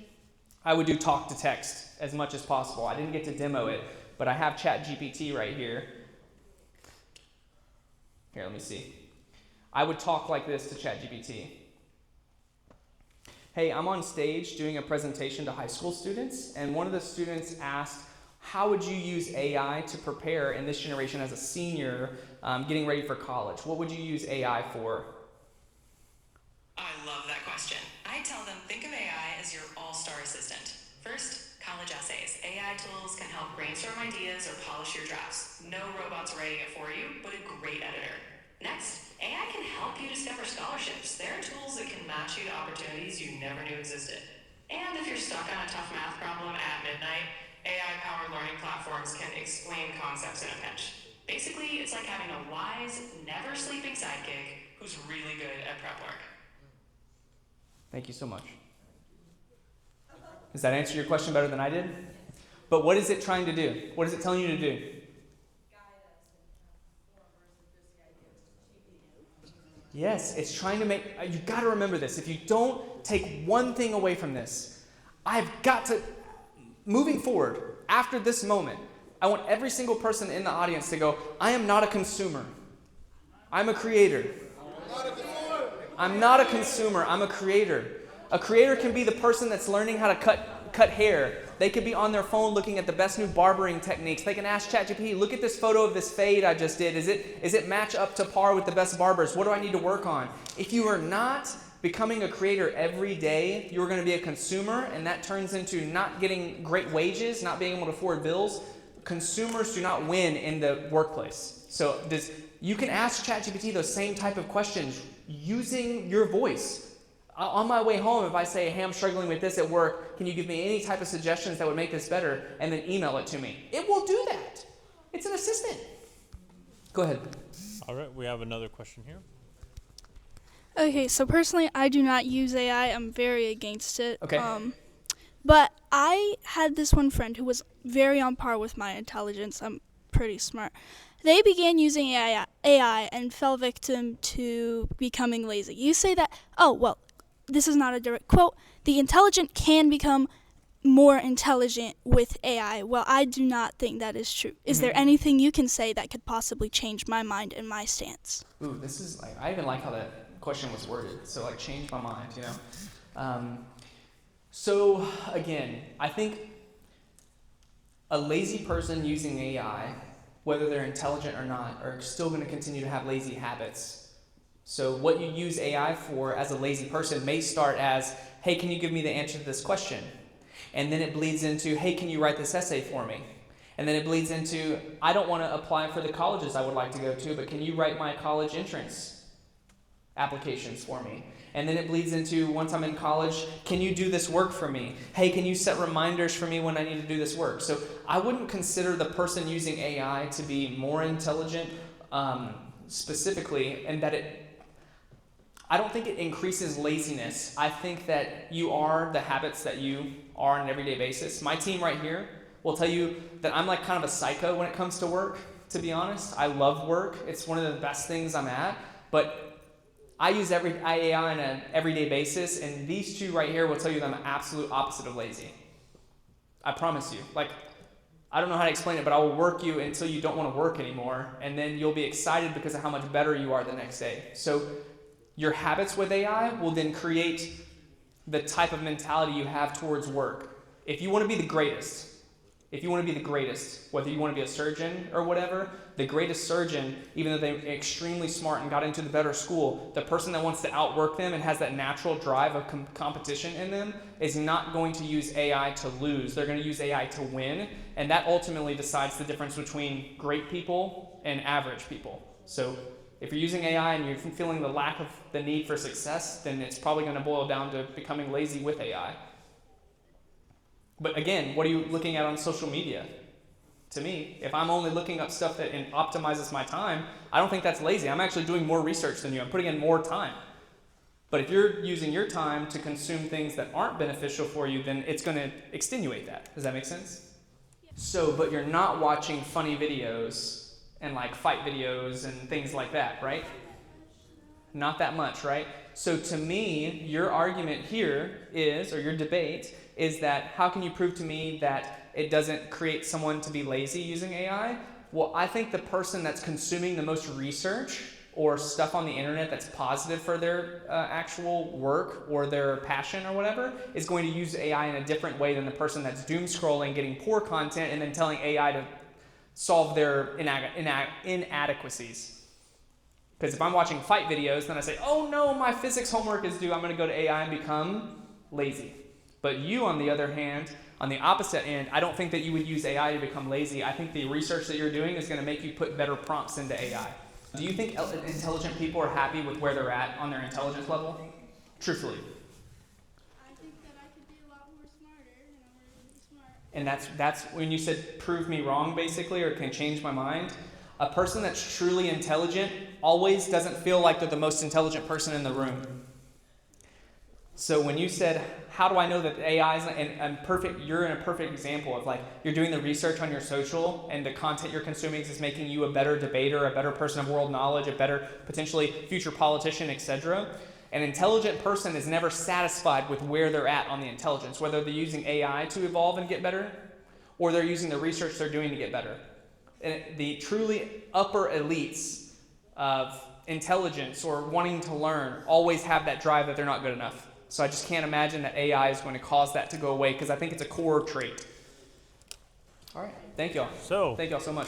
I would do talk to text as much as possible. I didn't get to demo it, but I have ChatGPT right here. Here, let me see. I would talk like this to ChatGPT. Hey, I'm on stage doing a presentation to high school students, and one of the students asked, how would you use AI to prepare in this generation as a senior getting ready for college? What would you use AI for?
I love that question. I tell them, think of AI as your all-star assistant. First, college essays. AI tools can help brainstorm ideas or polish your drafts. No robot's writing it for you, but a great editor. Next, AI can help you discover scholarships. There are tools that can match you to opportunities you never knew existed. And if you're stuck on a tough math problem at midnight, AI-powered learning platforms can explain concepts in a pinch. Basically, it's like having a wise, never-sleeping sidekick who's really good at prep work.
Thank you so much. Does that answer your question better than I did? But what is it trying to do? What is it telling you to do? Yes, it's trying to make, you've got to remember this. If you don't take one thing away from this, I've got to, moving forward, after this moment, I want every single person in the audience to go, I am not a consumer. I'm a creator. I'm not a consumer, I'm a creator. A creator can be the person that's learning how to cut hair. They could be on their phone looking at the best new barbering techniques. They can ask ChatGPT, look at this photo of this fade I just did. Is it match up to par with the best barbers? What do I need to work on? If you are not becoming a creator every day, you're going to be a consumer, and that turns into not getting great wages, not being able to afford bills. Consumers do not win in the workplace. So you can ask ChatGPT those same type of questions using your voice. On my way home, if I say, hey, I'm struggling with this at work, can you give me any type of suggestions that would make this better? And then email it to me. It will do that. It's an assistant. Go ahead.
All right, we have another question here.
Okay, so personally, I do not use AI. I'm very against it.
Okay.
But I had this one friend who was very on par with my intelligence. I'm pretty smart. They began using AI and fell victim to becoming lazy. You say that, oh, well, this is not a direct quote, the intelligent can become more intelligent with AI. Well, I do not think that is true. Is there anything you can say that could possibly change my mind and my stance?
Ooh, this is like, I even like how that question was worded. So like change my mind, you know. So again, I think a lazy person using AI, whether they're intelligent or not, are still going to continue to have lazy habits. So what you use AI for as a lazy person may start as, hey, can you give me the answer to this question? And then it bleeds into, hey, can you write this essay for me? And then it bleeds into, I don't want to apply for the colleges I would like to go to, but can you write my college entrance applications for me? And then it bleeds into, once I'm in college, can you do this work for me? Hey, can you set reminders for me when I need to do this work? So I wouldn't consider the person using AI to be more intelligent specifically, and that I don't think it increases laziness. I think that you are the habits that you are on an everyday basis. My team right here will tell you that I'm like kind of a psycho when it comes to work, to be honest. I love work. It's one of the best things I'm at. But I use AI on an everyday basis, and these two right here will tell you that I'm an absolute opposite of lazy. I promise you. Like, I don't know how to explain it, but I will work you until you don't want to work anymore, and then you'll be excited because of how much better you are the next day. So your habits with AI will then create the type of mentality you have towards work. If you want to be the greatest, whether you want to be a surgeon or whatever, the greatest surgeon, even though they're extremely smart and got into the better school, the person that wants to outwork them and has that natural drive of competition in them is not going to use AI to lose. They're going to use AI to win, and that ultimately decides the difference between great people and average people. So if you're using AI and you're feeling the lack of the need for success, then it's probably going to boil down to becoming lazy with AI. But again, what are you looking at on social media? To me, if I'm only looking up stuff that optimizes my time, I don't think that's lazy. I'm actually doing more research than you. I'm putting in more time. But if you're using your time to consume things that aren't beneficial for you, then it's going to extenuate that. Does that make sense? So, but you're not watching funny videos and like fight videos and things like that, right? Not that much, right? So to me, your argument here is, or your debate, is that how can you prove to me that it doesn't create someone to be lazy using AI? Well, I think the person that's consuming the most research or stuff on the internet that's positive for their actual work or their passion or whatever is going to use AI in a different way than the person that's doom scrolling, getting poor content, and then telling AI to solve their inadequacies. Because if I'm watching fight videos, then I say, oh no, my physics homework is due, I'm going to go to AI and become lazy. But you, on the other hand, on the opposite end, I don't think that you would use AI to become lazy. I think the research that you're doing is going to make you put better prompts into AI. Do you think intelligent people are happy with where they're at on their intelligence level? Truthfully.
I think that I could be a lot more smarter, and I'm really smart.
And that's when you said prove me wrong, basically, or can change my mind. A person that's truly intelligent always doesn't feel like they're the most intelligent person in the room. So when you said, how do I know that AI is you're in a perfect example of like, you're doing the research on your social and the content you're consuming is making you a better debater, a better person of world knowledge, a better potentially future politician, etc. An intelligent person is never satisfied with where they're at on the intelligence, whether they're using AI to evolve and get better, or they're using the research they're doing to get better. And the truly upper elites of intelligence or wanting to learn always have that drive that they're not good enough. So I just can't imagine that AI is going to cause that to go away because I think it's a core trait. All right. Thank y'all.
So,
Thank y'all so much.